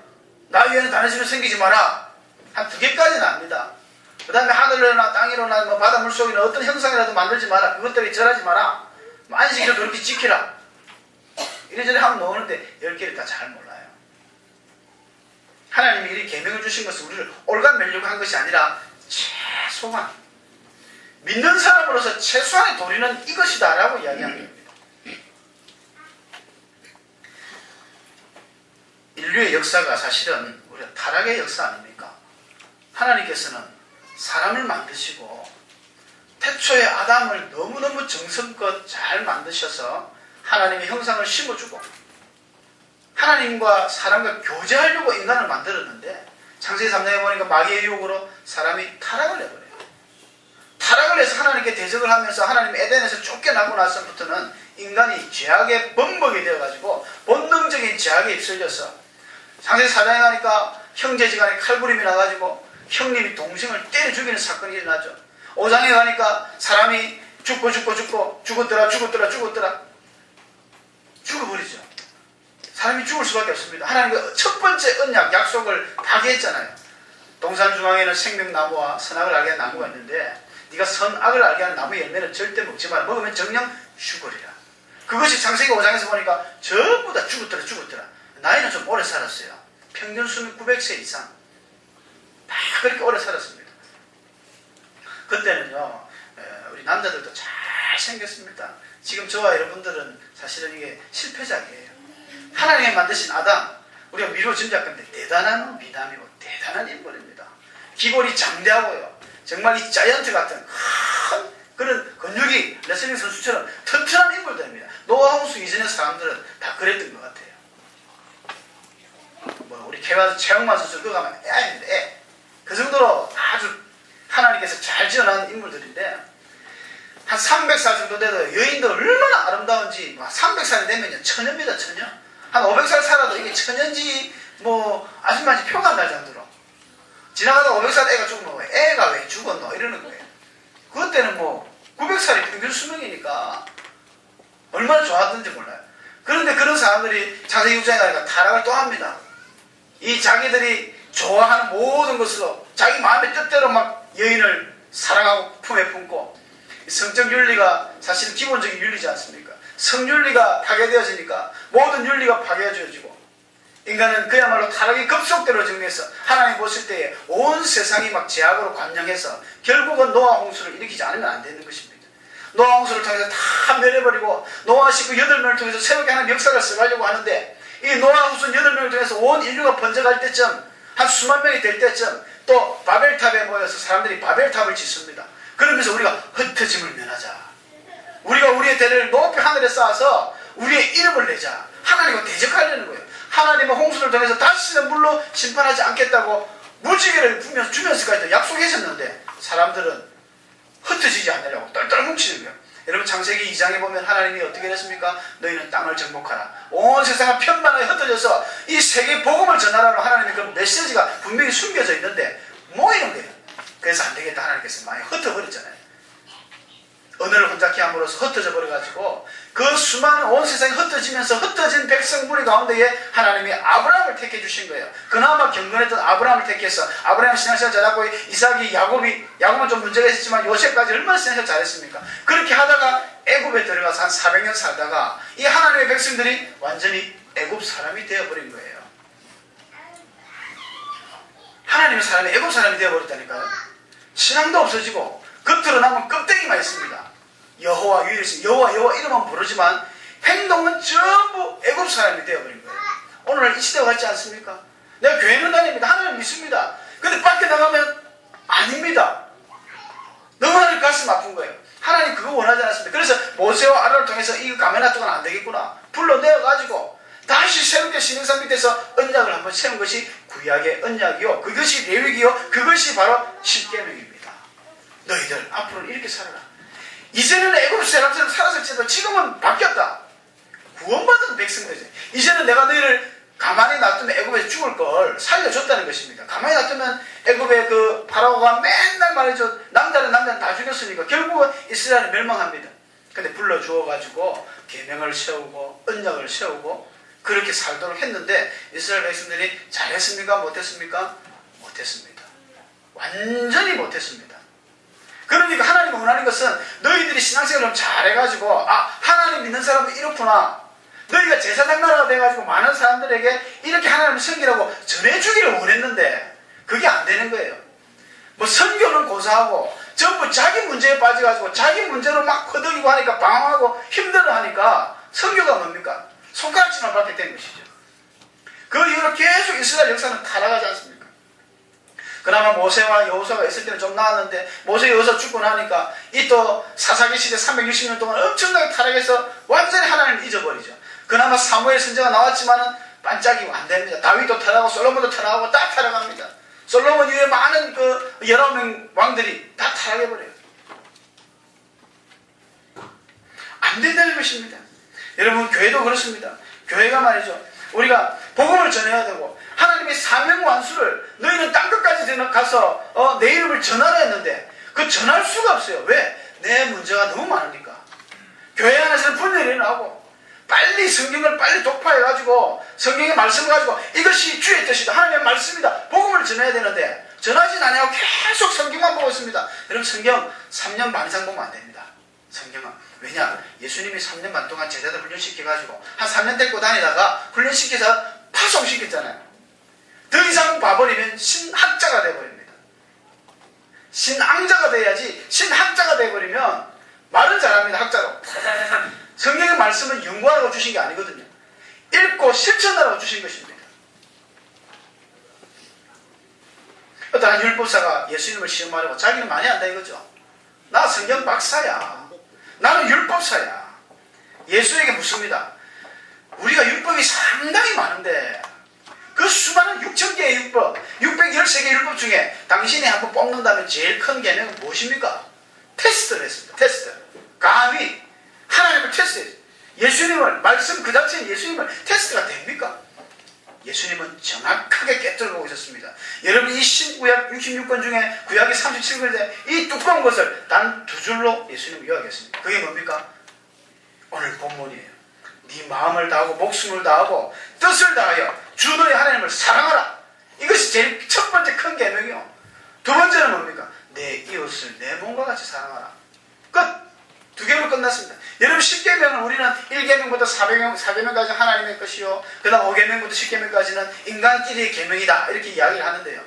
나 위에는 다른 신을 섬기지 마라. 한 2개까지는 압니다. 그 다음에 하늘로나 땅이로나 뭐 바다 물속이나 어떤 형상이라도 만들지 마라. 그것 때문에 절하지 마라. 뭐 안식일을 그렇게 지키라. 이래저래 하면 나오는데 10개를 다 잘 몰라요. 하나님이 이 계명을 주신 것은 우리를 올가매려고 한 것이 아니라 최소한 믿는 사람으로서 최소한의 도리는 이것이다 라고 이야기하는 겁니다. 인류의 역사가 사실은 우리가 타락의 역사 아닙니까? 하나님께서는 사람을 만드시고 태초에 아담을 너무너무 정성껏 잘 만드셔서 하나님의 형상을 심어주고 하나님과 사람과 교제하려고 인간을 만들었는데 창세기 3장에 보니까 마귀의 유혹으로 사람이 타락을 해버려요. 타락을 해서 하나님께 대적을 하면서 하나님 에덴에서 쫓겨나고 나서부터는 인간이 죄악의 범벅이 되어가지고 본능적인 죄악에 휩쓸려서 창세기 4장에 가니까 형제지간에 칼부림이 나가지고 형님이 동생을 때려 죽이는 사건이 일어나죠. 5장에 가니까 사람이 죽었더라 죽어버리죠. 사람이 죽을 수밖에 없습니다. 하나님과 첫 번째 언약 약속을 파괴했잖아요. 동산 중앙에는 생명나무와 선악을 알게 하는 나무가 있는데 네가 선악을 알게 하는 나무 열매는 절대 먹지 마라. 먹으면 정령 죽으리라. 그것이 창세기 5장에서 보니까 전부 다 죽었더라. 나이는 좀 오래 살았어요. 평균 수명 900세 이상. 다 그렇게 오래 살았습니다. 그때는요, 우리 남자들도 잘 생겼습니다. 지금 저와 여러분들은 사실은 이게 실패작이에요. 하나님이 만드신 아담, 우리가 미루어 짐작하는데 대단한 미남이고 대단한 인물입니다. 기골이 장대하고요. 정말 이 자이언트 같은 큰 그런 근육이 레슬링 선수처럼 튼튼한 인물들입니다. 노아 홍수 이전의 사람들은 다 그랬던 것 같아요. 뭐 우리 최영만 선수 그거 가면 애인데 그 정도로 아주 하나님께서 잘 지어놓은 인물들인데 한 300살 정도 돼도 여인도 얼마나 아름다운지 300살이 되면 처녀입니다. 처녀. 한 500살 살아도 이게 처녀인지 뭐 아줌마인지 표가 안 날 정도로 지나가다 500살 애가 죽으면 애가 왜 죽었노 이러는 거예요. 그것 때는 뭐 900살이 평균 수명이니까 얼마나 좋았는지 몰라요. 그런데 그런 사람들이 창세기 6장에 가니까 타락을 또 합니다. 이 자기들이 좋아하는 모든 것으로 자기 마음의 뜻대로 막 여인을 사랑하고 품에 품고 성적 윤리가 사실 기본적인 윤리지 않습니까? 성윤리가 파괴되어지니까 모든 윤리가 파괴되어지고 인간은 그야말로 타락이 급속대로 정리해서 하나님 보실 때에 온 세상이 막 죄악으로 관영해서 결국은 노아 홍수를 일으키지 않으면 안 되는 것입니다. 노아 홍수를 통해서 다 멸해버리고 노아 식구 8명을 통해서 새롭게 하나님 역사를 써가려고 하는데 이 노아 후손 8명을 통해서 온 인류가 번져갈 때쯤 한 수만 명이 될 때쯤 또 바벨탑에 모여서 사람들이 바벨탑을 짓습니다. 그러면서 우리가 흩어짐을 면하자. 우리가 우리의 대를 높이 하늘에 쌓아서 우리의 이름을 내자. 하나님과 대적하려는 거예요. 하나님은 홍수를 통해서 다시는 물로 심판하지 않겠다고 무지개를 주면서까지도 약속하셨는데 사람들은 흩어지지 않으려고 똘똘 뭉치는 거예요. 여러분 창세기 2장에 보면 하나님이 어떻게 했습니까? 너희는 땅을 정복하라. 온 세상을 편만하게 흩어져서 이 세계 복음을 전하라는 하나님의 그 메시지가 분명히 숨겨져 있는데 모이는 거예요. 그래서 안 되겠다 하나님께서 많이 흩어버렸잖아요. 언어를 혼잡케 함으로써 흩어져 버려가지고 그 수많은 온 세상이 흩어지면서 흩어진 백성 무리 가운데에 하나님이 아브라함을 택해 주신 거예요. 그나마 경건했던 아브라함을 택해서 아브라함 신앙생활 잘하고 이삭이 야곱은 좀 문제가 있었지만 요셉까지 얼마나 신앙생활 잘했습니까? 그렇게 하다가 애굽에 들어가서 한 400년 살다가 이 하나님의 백성들이 완전히 애굽 사람이 되어버린 거예요. 하나님의 사람이 애굽 사람이 되어버렸다니까요. 신앙도 없어지고 겉으로 남은 껍데기만 있습니다. 여호와 유일신 여호와 이름은 부르지만 행동은 전부 애굽 사람이 되어버린 거예요. 오늘 이 시대와 같지 않습니까? 내가 교회는 다닙니다. 하나님 믿습니다. 근데 밖에 나가면 아닙니다. 너무 하나님 가슴 아픈 거예요. 하나님 그거 원하지 않았습니다. 그래서 모세와 아론을 통해서 이거 가면 놔두고는 안 되겠구나 불러내어가지고 다시 새롭게 신행산 밑에서 언약을 한번 세운 것이 구약의 언약이요 그것이 레위기요 그것이 바로 십계명입니다. 너희들 앞으로는 이렇게 살아라. 이제는 애굽 사람처럼 살았을지도 지금은 바뀌었다. 구원받은 백성들이지. 이제는 내가 너희를 가만히 놔두면 애굽에서 죽을 걸 살려줬다는 것입니다. 가만히 놔두면 애굽의 그 파라오가 맨날 말이죠. 남자는 다 죽였으니까 결국은 이스라엘은 멸망합니다. 근데 불러주어가지고 계명을 세우고 언약을 세우고 그렇게 살도록 했는데 이스라엘 백성들이 잘했습니까? 못했습니까? 못했습니다. 완전히 못했습니다. 그러니까 하나님이 원하는 것은 너희들이 신앙생활을 좀 잘해가지고 하나님 믿는 사람은 이렇구나. 너희가 제사장 나라가 돼가지고 많은 사람들에게 이렇게 하나님을 섬기라고 전해주기를 원했는데 그게 안 되는 거예요. 뭐 선교는 고사하고 전부 자기 문제에 빠져가지고 자기 문제로 막 허덕이고 하니까 방황하고 힘들어하니까 선교가 뭡니까? 손가락질만 받게 된 것이죠. 그 이후로 계속 이스라엘 역사는 타락하지 않습니까? 그나마 모세와 여호수아가 있을 때는 좀 나았는데 모세 여호수아 죽고 나니까 이 또 사사기 시대 360년 동안 엄청나게 타락해서 완전히 하나님을 잊어버리죠. 그나마 사무엘 선지자가 나왔지만은 반짝이고 안 됩니다. 다윗도 타락하고 솔로몬도 타락하고 다 타락합니다. 솔로몬 이후에 많은 그 19명 왕들이 다 타락해버려요. 안 된다는 것입니다. 여러분 교회도 그렇습니다. 교회가 말이죠. 우리가 복음을 전해야 되고 하나님의 사명완수를 너희는 땅끝까지 가서 내 이름을 전하라 했는데 그 전할 수가 없어요. 왜? 내 문제가 너무 많으니까. 교회 안에서는 분열이 일어나고 빨리 성경을 빨리 독파해가지고 성경의 말씀을 가지고 이것이 주의 뜻이다. 하나님의 말씀이다. 복음을 전해야 되는데 전하진 않냐고 계속 성경만 보고 있습니다. 여러분 성경 3년 반 이상 보면 안 됩니다. 성경은. 왜냐? 예수님이 3년 반 동안 제자들 훈련시켜가지고 한 3년 데리고 다니다가 훈련시켜서 파송시켰잖아요. 더 이상 봐버리면 신학자가 돼버립니다. 신앙자가 돼야지 신학자가 돼버리면 말은 잘합니다. 학자로. 성경의 말씀은 연구하라고 주신 게 아니거든요. 읽고 실천하라고 주신 것입니다. 어떤 한 율법사가 예수님을 시험하려고 자기는 많이 안다 이거죠. 나 성경 박사야. 나는 율법사야. 예수에게 묻습니다. 우리가 율법이 상당히 많은데 그 수많은 6,000개의 율법, 613개의 율법 중에 당신이 한번 뽑는다면 제일 큰 계명은 무엇입니까? 테스트를 했습니다. 테스트. 감히 하나님을 테스트했어요. 예수님을, 말씀 그 자체는 예수님을 테스트가 됩니까? 예수님은 정확하게 깨뜨려보고 있었습니다. 여러분 이 신구약 66권 중에 구약이 37권인데 이 두꺼운 것을 단 2줄로 예수님을 요약했습니다. 그게 뭡니까? 오늘 본문이에요. 네 마음을 다하고 목숨을 다하고 뜻을 다하여 주 너의 하나님을 사랑하라. 이것이 제일 첫 번째 큰 계명이요. 두 번째는 뭡니까? 내 이웃을 내 몸과 같이 사랑하라. 끝! 2개로 끝났습니다. 여러분 10계명은 우리는 1계명부터 4계명까지 하나님의 것이요 그 다음 5계명부터 10계명까지는 인간끼리의 계명이다 이렇게 이야기를 하는데요.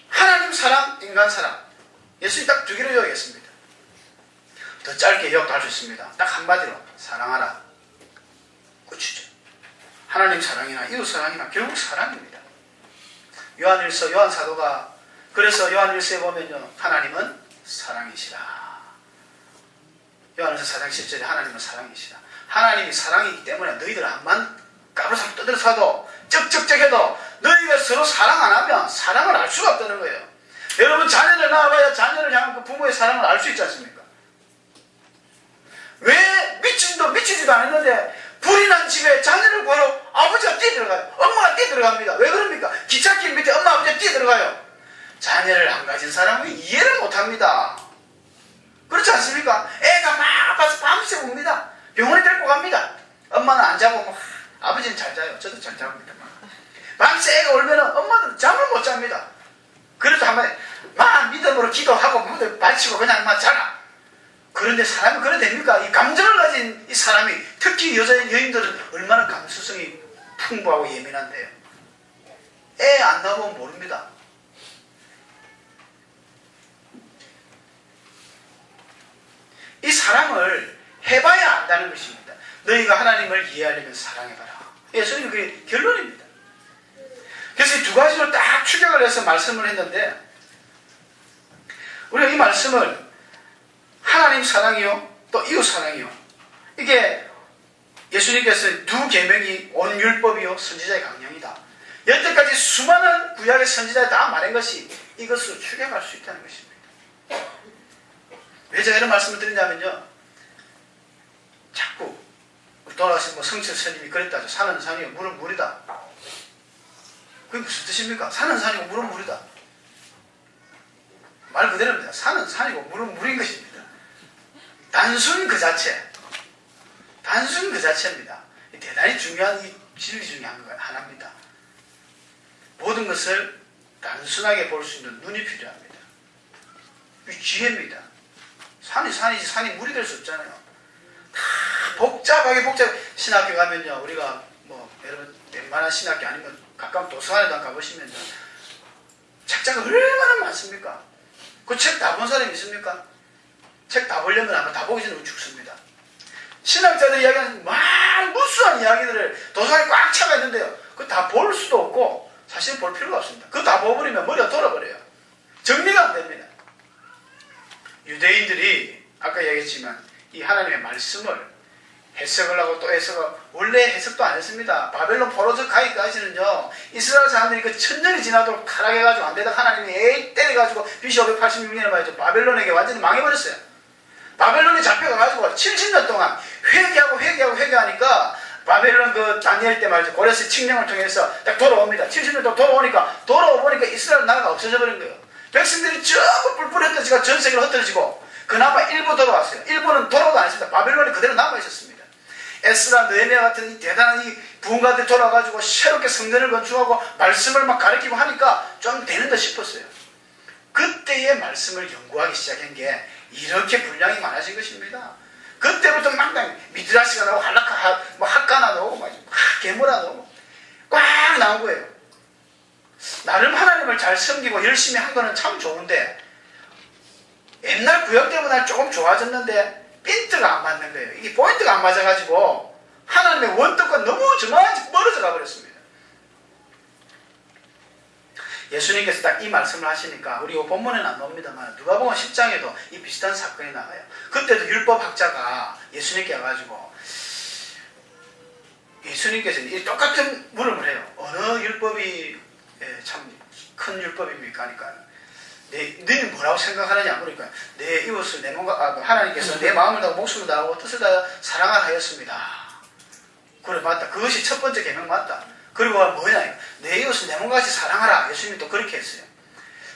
하나님 사랑, 인간 사랑 예수님이 딱 2개로 요약했습니다. 더 짧게 요약도 할 수 있습니다. 딱 한마디로 사랑하라. 끝이죠. 하나님 사랑이나 이웃 사랑이나 결국 사랑입니다. 요한일서 요한사도가 그래서 요한일서에 보면요 하나님은 사랑이시라. 요한일서 4장 10절에 하나님은 사랑이시라. 하나님이 사랑이기 때문에 너희들 암만 까부상 떠들어서도 쩍쩍쩍해도 너희가 서로 사랑 안 하면 사랑을 알 수가 없다는 거예요. 여러분 자녀를 낳아봐야 자녀를 향한 그 부모의 사랑을 알 수 있지 않습니까? 왜 미치지도 않았는데 불이 난 집에 자녀를 구하러 아버지가 뛰어들어가요. 엄마가 뛰어들어갑니다. 왜 그럽니까? 기찻길 밑에 엄마 아버지가 뛰어들어가요. 자녀를 안 가진 사람은 이해를 못합니다. 그렇지 않습니까? 애가 막 아파서 밤새 웁니다. 병원에 데리고 갑니다. 엄마는 안 자고 막, 아버지는 잘 자요. 저도 잘 잡니다. 밤새 애가 울면 엄마는 잠을 못 잡니다. 그래서 한번 막 믿음으로 기도하고 무대 발치고 그냥 막 자라. 그런데 사람이 그래 됩니까? 이 감정을 가진 이 사람이 특히 여인들은 얼마나 감수성이 풍부하고 예민한데요. 애 안 낳아보면 모릅니다. 이 사랑을 해봐야 안다는 것입니다. 너희가 하나님을 이해하려면 사랑해봐라. 예수님 그게 결론입니다. 그래서 이 2가지로 딱 추격을 해서 말씀을 했는데 우리가 이 말씀을 하나님 사랑이요 또 이웃 사랑이요 이게 예수님께서 2계명이 온 율법이요 선지자의 강령이다. 여태까지 수많은 구약의 선지자들이 다 말한 것이 이것으로 추격할 수 있다는 것입니다. 왜 제가 이런 말씀을 드리냐면요. 자꾸 우리 돌아가신 성철 스님이 그랬다죠. 산은 산이고 물은 물이다. 그게 무슨 뜻입니까? 산은 산이고 물은 물이다. 말 그대로입니다. 산은 산이고 물은 물인 것입니다. 단순 그 자체. 단순 그 자체입니다. 대단히 중요한 이 진리 중에 하나입니다. 모든 것을 단순하게 볼 수 있는 눈이 필요합니다. 이 지혜입니다. 산이 산이지 산이 물이 될 수 없잖아요. 다 복잡하게 신학교 가면요. 우리가 여러분 웬만한 신학교 아니면 가까운 도서관에도 가보시면요. 책자가 얼마나 많습니까? 그 책 다 본 사람이 있습니까? 책 다 보려면 아마 다 보기 전에 죽습니다. 신학자들이 이야기하는 무수한 이야기들을 도서관에 꽉 차가 있는데요. 그거 다 볼 수도 없고 사실 볼 필요가 없습니다. 그거 다 보버리면 머리가 돌아버려요. 정리가 안 됩니다. 유대인들이 아까 얘기했지만 이 하나님의 말씀을 해석을 하고 또 해석을 원래 해석도 안 했습니다. 바벨론 포로적 가기까지는요. 이스라엘 사람들이 그 천년이 지나도록 타락해가지고 안 되다 하나님이 에이 때려가지고 BC 586년에 말이죠. 바벨론에게 완전히 망해버렸어요. 바벨론에 잡혀가가지고 70년 동안 회개하니까 바벨론 그 다니엘 때 말이죠. 고레스 칙령을 통해서 딱 돌아옵니다. 70년 동안 돌아오보니까 이스라엘 나라가 없어져 버린 거예요. 백성들이 전부 뿔뿔 흩어지고 전 세계로 흩어지고 그나마 일부 돌아왔어요. 일부는 돌아오도 안 했습니다. 바벨론이 그대로 남아있었습니다. 에스라, 느헤미야 같은 이 대단한 이 부흥가들이 돌아가지고 새롭게 성전을 건축하고 말씀을 막 가르치고 하니까 좀 되는 듯 싶었어요. 그때의 말씀을 연구하기 시작한 게 이렇게 분량이 많아진 것입니다. 그때부터 막 미드라시가 나오고 학가나 나오고 막 개모라 나오고 꽉 나온 거예요. 나름 하나님을 잘 섬기고 열심히 한 거는 참 좋은데 옛날 구약 때보다 조금 좋아졌는데 핀트가 안 맞는 거예요. 이게 포인트가 안 맞아가지고 하나님의 원뜻과 너무 저만치 멀어져 가버렸습니다. 예수님께서 딱 이 말씀을 하시니까 우리 본문에는 안 나옵니다만 누가복음 10장에도 이 비슷한 사건이 나와요. 그때도 율법학자가 예수님께 와가지고 예수님께서 이 똑같은 물음을 해요. 어느 율법이 참 큰 율법입니까? 하니까 너는 뭐라고 생각하느냐? 그러니까 내 이웃을 내 몸과 하나님께서 내 마음을 다하고 목숨을 다하고 뜻을 다하여 사랑하라 하였습니다. 그래 맞다. 그것이 첫 번째 계명 맞다. 그리고 뭐냐? 내 이웃을 내 몸과 같이 사랑하라. 예수님이 또 그렇게 했어요.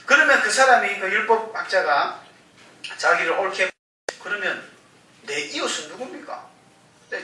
그러면 그 사람이 그 율법학자가 자기를 옳게 그러면 내 이웃은 누굽니까?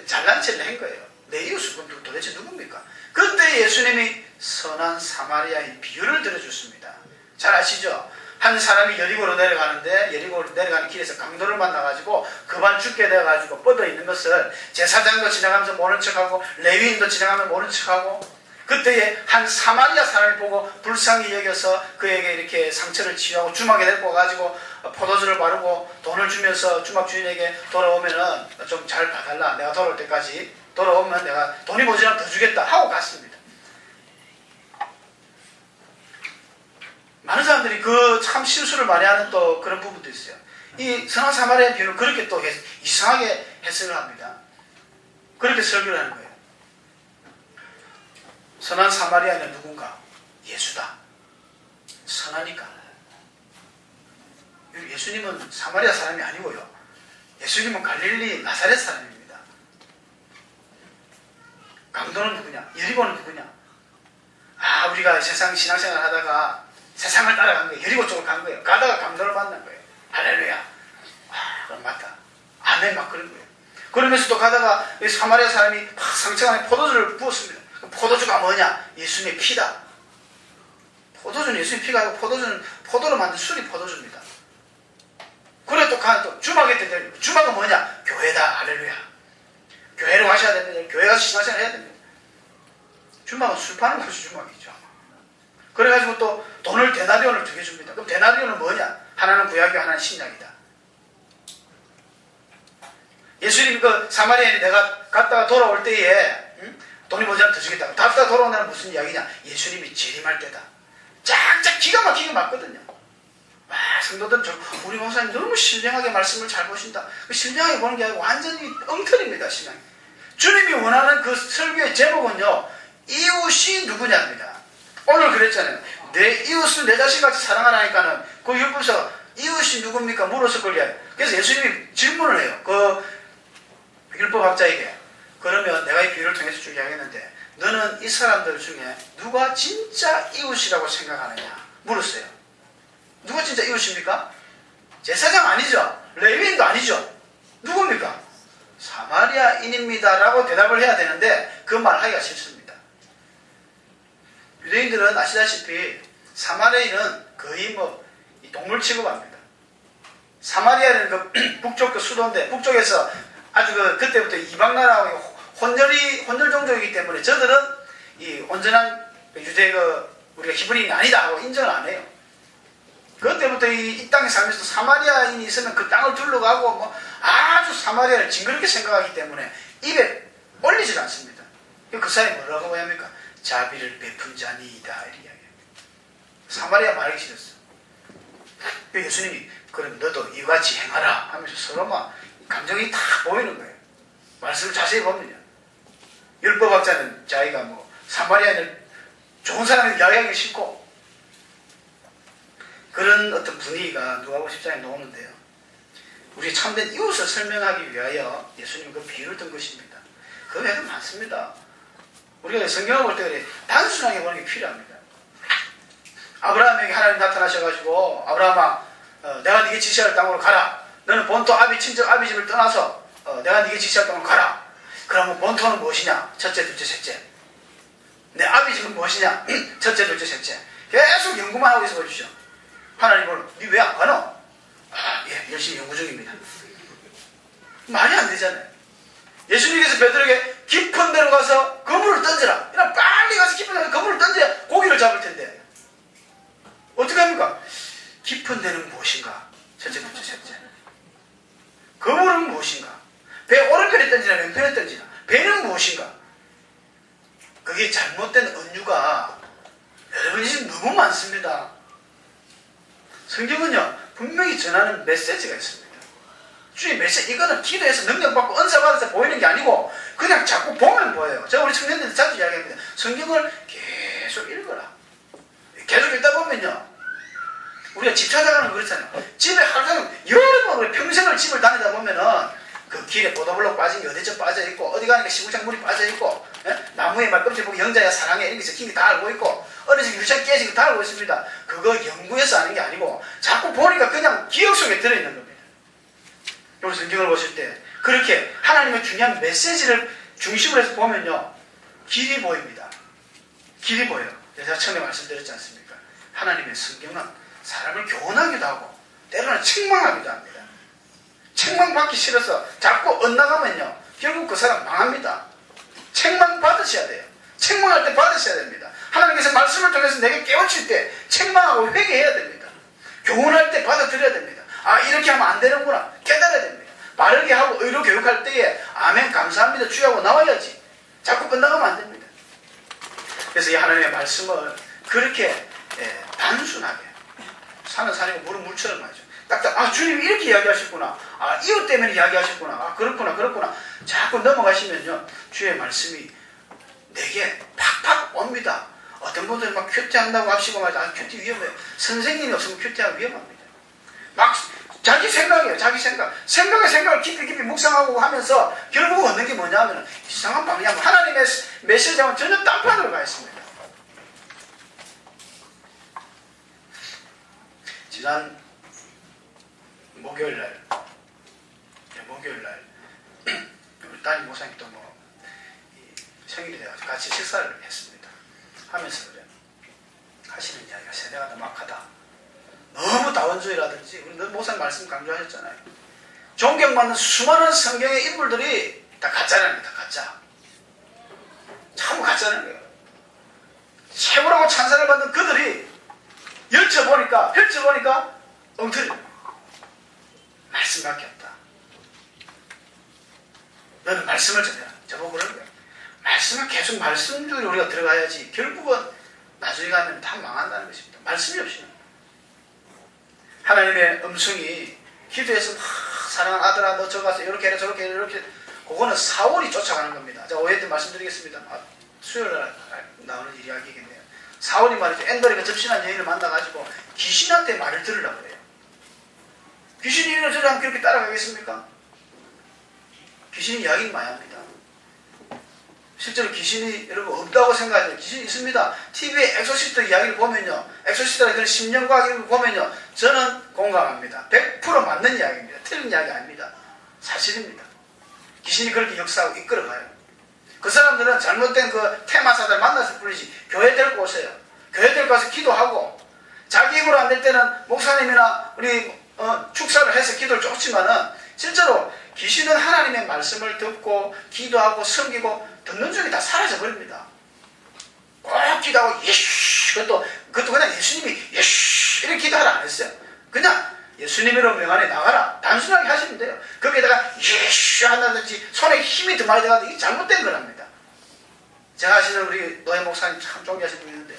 잘난 체를 한 거예요. 내 이웃은 도대체 누굽니까? 그때 예수님이 선한 사마리아의 비유를 들어줬습니다. 잘 아시죠? 한 사람이 여리고로 내려가는데 여리고로 내려가는 길에서 강도를 만나가지고 그만 죽게 돼가지고 뻗어 있는 것을 제사장도 지나가면서 모른 척하고 레위인도 지나가면 모른 척하고 그때에 한 사마리아 사람이 보고 불쌍히 여겨서 그에게 이렇게 상처를 치유하고 주막에 데리고 가가지고 포도주를 바르고 돈을 주면서 주막 주인에게 돌아오면은 좀 잘 봐달라. 내가 돌아올 때까지 돌아오면 내가 돈이 모자라면 더 주겠다 하고 갔습니다. 많은 사람들이 그 참 실수를 많이 하는 또 그런 부분도 있어요. 이 선한 사마리아 비유는 그렇게 또 이상하게 해석을 합니다. 그렇게 설교를 하는 거예요. 선한 사마리아는 누군가? 예수다. 선하니까. 예수님은 사마리아 사람이 아니고요. 예수님은 갈릴리 나사렛 사람입니다. 강도는 누구냐? 여리고는 누구냐? 우리가 세상 신앙생활 하다가 세상을 따라간 거예요. 여리고 쪽으로 간 거예요. 가다가 강도를 만난 거예요. 할렐루야. 그럼 맞다. 아멘 막 그런 거예요. 그러면서 또 가다가 사마리아 사람이 상처 안에 포도주를 부었습니다. 포도주가 뭐냐? 예수님의 피다. 포도주는 예수님의 피가 아니고 포도주는 포도로 만든 술이 포도주입니다. 그래 또 주막에 들려. 주막은 뭐냐? 교회다. 할렐루야. 교회로 가셔야 됩니다. 교회 가서 신앙생활 해야 됩니다. 주막은 술 파는 곳이 주막이죠. 그래가지고 또 돈을 데나리온을 2개 줍니다. 그럼 데나리온은 뭐냐? 하나는 구약이고 하나는 신약이다. 예수님 그 사마리아인이 내가 갔다가 돌아올 때에 돈이 모자라면 더 주겠다. 갔다가 돌아온다는 무슨 이야기냐? 예수님이 재림할 때다. 쫙쫙 기가 막히게 맞거든요. 성도들 우리 목사님 너무 신령하게 말씀을 잘 보신다. 신령하게 보는 게 아니고 완전히 엉터리입니다. 신앙이. 주님이 원하는 그 설교의 제목은요. 이웃이 누구냐입니다. 오늘 그랬잖아요. 내 이웃을 내 자신같이 사랑하라니까는 그 율법서가 이웃이 누굽니까? 물었을 걸요. 그래서 예수님이 질문을 해요. 그 율법학자에게. 그러면 내가 이 비유를 통해서 쭉 이야기했는데 너는 이 사람들 중에 누가 진짜 이웃이라고 생각하느냐 물었어요. 누가 진짜 이웃입니까? 제사장 아니죠. 레위인도 아니죠. 누굽니까? 사마리아인입니다 라고 대답을 해야 되는데 그 말 하기가 싫습니다. 유대인들은 아시다시피 사마리아인은 거의 뭐 동물 취급합니다. 사마리아는 그 북쪽 그 수도인데 북쪽에서 아주 그때부터 이방나라하고 혼혈 종족이기 때문에 저들은 이 온전한 유대 우리가 히브리인이 아니다 하고 인정을 안 해요. 그때부터 이 땅에 살면서 사마리아인이 있으면 그 땅을 둘러가고 뭐 아주 사마리아를 징그럽게 생각하기 때문에 입에 올리질 않습니다. 그 사람이 뭐라고 합니까? 자비를 베푼 자니이다 이렇게 이야기해요. 사마리아 말하기 싫었어. 예수님이 그럼 너도 이같이 행하라 하면서 서로 막 감정이 다 보이는 거예요. 말씀을 자세히 보면요. 율법학자는 자기가 뭐 사마리아인을 좋은 사람을 이야기하기 싫고 그런 어떤 분위기가 누가복음 10장에 나오는데요. 우리 참된 이웃을 설명하기 위하여 예수님은 그 비유를 든 것입니다. 그 외에도 많습니다. 우리가 성경을 볼 때 그래 단순하게 보는 게 필요합니다. 아브라함에게 하나님 나타나셔가지고 아브라함아 내가 네게 지시할 땅으로 가라. 너는 본토 친척 아비 집을 떠나서 내가 네게 지시할 땅으로 가라. 그러면 본토는 무엇이냐? 첫째, 둘째, 셋째. 내 아비 집은 무엇이냐? 첫째, 둘째, 셋째. 계속 연구만 하고 있어 보십시오. 하나님은 네 왜 안 가노? 예, 열심히 연구 중입니다. 말이 안 되잖아요. 예수님께서 베드로에게 깊은 데로 가서 그물을 던져라. 그냥 빨리 가서 깊은 데로 그물을 던져야 고기를 잡을 텐데. 어떻게 합니까? 깊은 데는 무엇인가? 첫째, 둘째, 셋째. 그물은 무엇인가? 배 오른편에 던지나 왼편에 던지나? 배는 무엇인가? 그게 잘못된 은유가 여러분이 지금 너무 많습니다. 성경은요 분명히 전하는 메시지가 있습니다. 주의 메시지 이거는 기도해서 능력받고 은사받아서 보이는 게 아니고 그냥 자꾸 보면 보여요. 제가 우리 청년들한테 자주 이야기합니다. 성경을 계속 읽어라. 계속 읽다 보면요 우리가 집 찾아가는 거 그렇잖아요. 집에 하루 여러 번 평생을 집을 다니다 보면은 그 길에 보도블록 빠진 게 어디쯤 빠져있고 어디 가니까 시궁창물이 빠져있고 나무에 말껍질 보고 영자야 사랑해 이렇게 적힌 게 다 알고 있고 어디서 유리창 깨진 거 다 알고 있습니다. 그거 연구해서 아는 게 아니고 자꾸 보니까 그냥 기억 속에 들어있는 겁니다. 여기 성경을 보실 때 그렇게 하나님의 중요한 메시지를 중심으로 해서 보면요 길이 보입니다. 길이 보여요. 제가 처음에 말씀드렸지 않습니까? 하나님의 성경은 사람을 교훈하기도 하고 때로는 책망하기도 합니다. 책망받기 싫어서 자꾸 엇나가면요 결국 그 사람 망합니다. 책망 받으셔야 돼요. 책망할 때 받으셔야 됩니다. 하나님께서 말씀을 통해서 내게 깨우칠 때 책망하고 회개해야 됩니다. 교훈할 때 받아들여야 됩니다. 아 이렇게 하면 안 되는구나 깨달아야 됩니다. 바르게 하고 의로 교육할 때에 아멘 감사합니다 주의하고 나와야지. 자꾸 끝나가면 안 됩니다. 그래서 이 하나님의 말씀을 그렇게 단순하게 사는 사람이 물은 물처럼 하죠. 딱딱 주님이 이렇게 이야기하셨구나. 이웃 때문에 이야기하셨구나. 그렇구나. 자꾸 넘어가시면요 주의 말씀이 내게 팍팍 옵니다. 어떤 분들은 막 큐티한다고 합시고 말이죠. 큐티 위험해요. 선생님이 없으면 큐티하기 위험합니다. 막 자기 생각이에요. 자기 생각. 생각을 깊이 묵상하고 하면서 결국 얻는 게 뭐냐면 이상한 방향. 하나님의 메시지하고는 전혀 딴판으로 가 있습니다. 지난 목요일날 우리 담임 목사님이 또 생일이 돼가지고 같이 식사를 했습니다. 하면서 그래 하시는 이야기가 세대가 다 막하다. 너무 다원주의라든지 우리 목사님 말씀 강조하셨잖아요. 존경받는 수많은 성경의 인물들이 다 가짜라는 거다. 가짜. 참 가짜라는 거예요. 최고라고 찬사를 받는 그들이 펼쳐보니까 엉터리 말씀밖에 없다. 너는 말씀을 전해라. 저보고 그러는 거야. 말씀을 계속 말씀주의로 우리가 들어가야지 결국은 나중에 가면 다 망한다는 것입니다. 말씀이 없이는. 하나님의 음성이 기도해서 막 사랑하는 아들아 너 저기 가서 이렇게 해라 저렇게 해라 이렇게 그거는 사울이 쫓아가는 겁니다. 제가 오해 때 말씀드리겠습니다. 수요일날 나오는 이야기겠네요. 사울이 말이죠. 엔돌이가 접신한 여인을 만나가지고 귀신한테 말을 들으려고 그래요. 귀신이 이러저러 하면 그렇게 따라가겠습니까? 귀신이 이야기는 많이 합니다. 실제로 귀신이 여러분 없다고 생각하죠. 귀신이 있습니다. TV에 엑소시스트 이야기를 보면요. 엑소시스트라는 그런 심령과학 이런 거 보면요. 저는 공감합니다. 100% 맞는 이야기입니다. 틀린 이야기 아닙니다. 사실입니다. 귀신이 그렇게 역사하고 이끌어가요. 그 사람들은 잘못된 그 테마사들 만났을 뿐이지 교회 데리고 오세요. 교회 데리고 가서 기도하고 자기 힘으로 안 될 때는 목사님이나 우리 축사를 해서 기도를 쫓지만은 실제로 귀신은 하나님의 말씀을 듣고 기도하고 섬기고 듣는 중에 다 사라져버립니다. 꼭 기도하고 예수 그것도 그냥 예수님이 예수 이렇게 기도하라 안 했어요. 그냥 예수님으로 명안에 나가라 단순하게 하시면 돼요. 거기에다가 예수 한다든지 손에 힘이 더 많이 들어가도 이게 잘못된 거랍니다. 제가 아시는 우리 노예 목사님 참 존경하시는 분이 있는데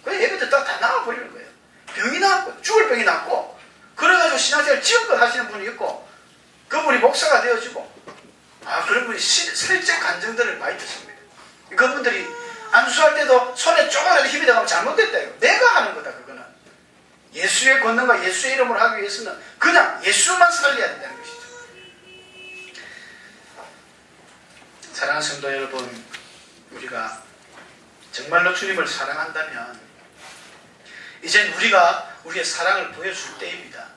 그 예배 듣다가 다 나와버리는 거예요. 병이 나왔고 죽을 병이 났고 그래가지고 신앙생활 지금껏 하시는 분이 있고 그분이 목사가 되어지고 그런 분이 실제 간증들을 많이 듣습니다. 그분들이 안수할 때도 손에 조금이라도 힘이 들어가면 잘못됐다 이거. 내가 하는 거다 그거는. 예수의 권능과 예수의 이름을 하기 위해서는 그냥 예수만 살려야 된다는 것이죠. 사랑하는 성도 여러분, 우리가 정말로 주님을 사랑한다면 이젠 우리가 우리의 사랑을 보여줄 때입니다.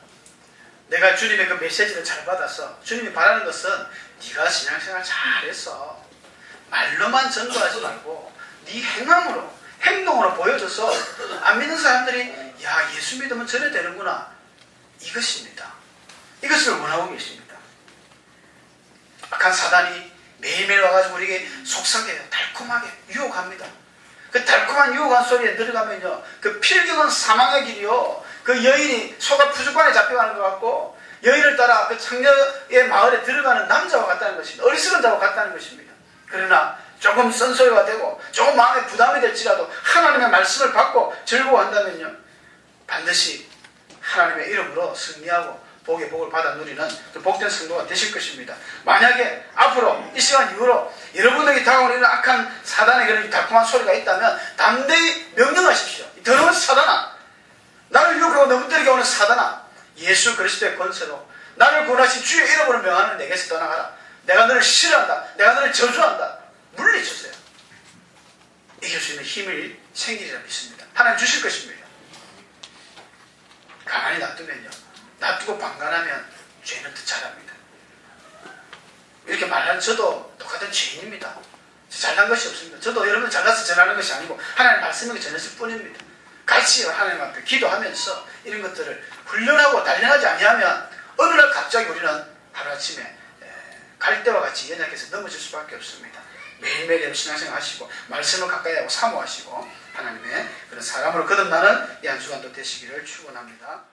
내가 주님의 그 메시지를 잘 받아서 주님이 바라는 것은 네가 신앙생활 잘했어. 말로만 전도하지 말고 네 행동으로 보여줘서 안 믿는 사람들이 야 예수 믿으면 저래 되는구나. 이것입니다. 이것을 원하고 계십니다. 악한 사단이 매일매일 와가지고 우리에게 속삭여요. 달콤하게 유혹합니다. 그 달콤한 유혹한 소리에 들어가면요. 그 필경은 사망의 길이요. 그 여인이 소가 푸죽간에 잡혀가는 것 같고 여인을 따라 그 창녀의 마을에 들어가는 남자와 같다는 것입니다. 어리석은 자와 같다는 것입니다. 그러나 조금 쓴소리가 되고 조금 마음에 부담이 될지라도 하나님의 말씀을 받고 즐거워한다면요. 반드시 하나님의 이름으로 승리하고 복의 복을 받아 누리는 그 복된 성도가 되실 것입니다. 만약에 앞으로 이 시간 이후로 여러분에게 다가오는 이런 악한 사단의 그런 달콤한 소리가 있다면 담대히 명령하십시오. 더러운 사단아, 나를 유혹하고 넘어뜨리게 오는 사단아, 예수 그리스도의 권세로 나를 구원하신 주의 이름으로 명하는 내게서 떠나가라. 내가 너를 싫어한다. 내가 너를 저주한다. 물리주세요. 이길 수 있는 힘이 생기리라 믿습니다. 하나님 주실 것입니다. 가만히 놔두면요. 놔두고 방관하면 죄는 더 잘합니다. 이렇게 말하는 저도 똑같은 죄인입니다. 잘난 것이 없습니다. 저도 여러분 잘나서 전하는 것이 아니고 하나님 말씀을 전했을 뿐입니다. 같이 하나님 앞에 기도하면서 이런 것들을 훈련하고 단련하지 아니하면 어느 날 갑자기 우리는 하루아침에 갈대와 같이 연약해서 넘어질 수밖에 없습니다. 매일매일 신앙생활 하시고 말씀을 가까이 하고 사모하시고 하나님의 그런 사람으로 거듭나는 이 한 주간도 되시기를 축원합니다.